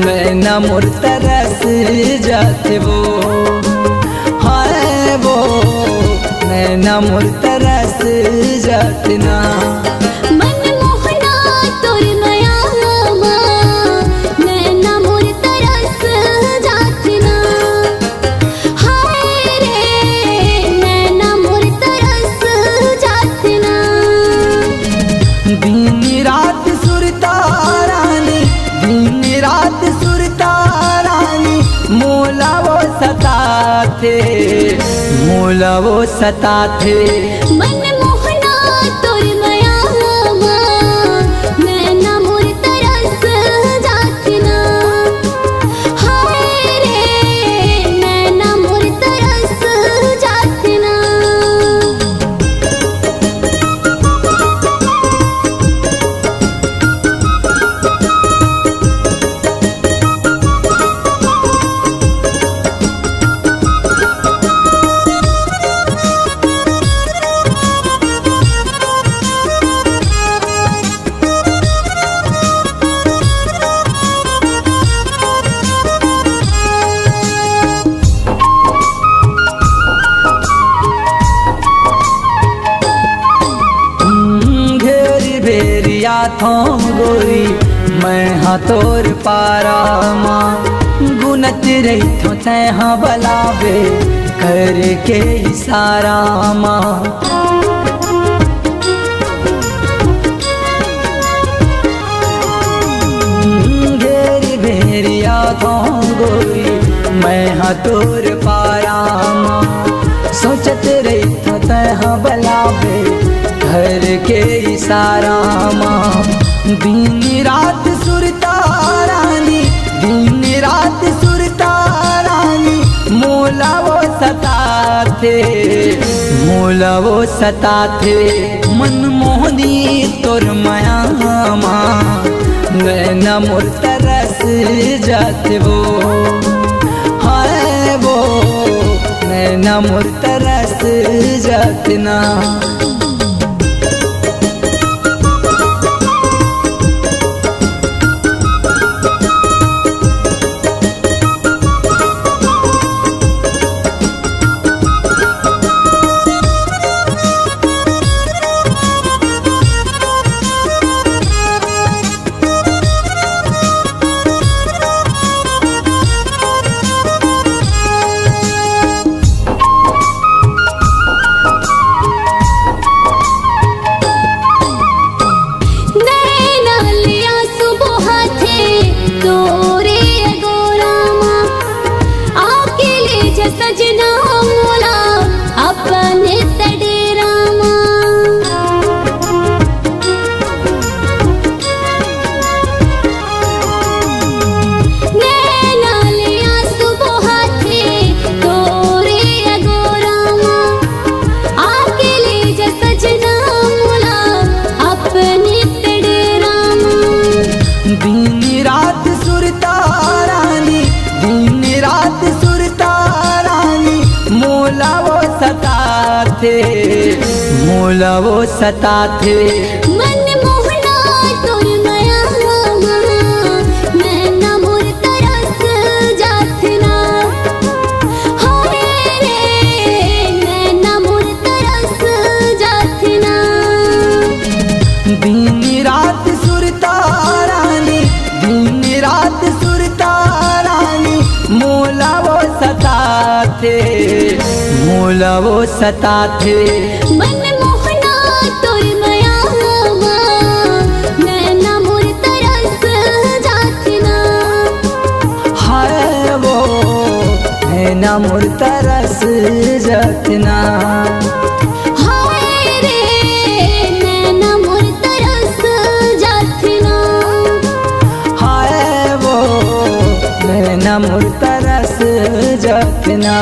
नैना मोर तरस जात वो, हाय वो नैना मोर तरस जात ना। मोला वो सता थे मन मोहना तोर मयामा, नैना मोर तरस जात ना। हाय रे नैना मोर तरस जात ना। थोम गोरी मैं हाँ तोर पारा माँ, गुनत रही थो तै हाँ बलावे करके इशारा माँ। घेरी भेरिया थोम गोरी मैं हाँ तोर पारा माँ, सोचत रही थो तै हाँ बलावे घर के इशारा माँ। दिन रात सुरता रानी, दिन रात सुरता रानी, मोला वो सता थे, मोला वो सता थे। मन मोहनी तोर माया माँ, नैना मोर तरस जात वो, हाय वो नैना मोर तरस जात ना। मोला वो सता थे मन मोहना तोर मयामा, नैना मोर तरस जात ना। हाय रे नैना मोर तरस जात ना। दिन रात सुरता रानी, दिन रात सुरता रानी, मोला वो सता थे, मोला वो सता थे। मन मोहना तोर मयामा, नैना मोर तरस जात ना। हाय वो नैना मोर तरस जात ना। हाय रे नैना मोर तरस जात ना। हाय वो नैना मोर तरस जात ना।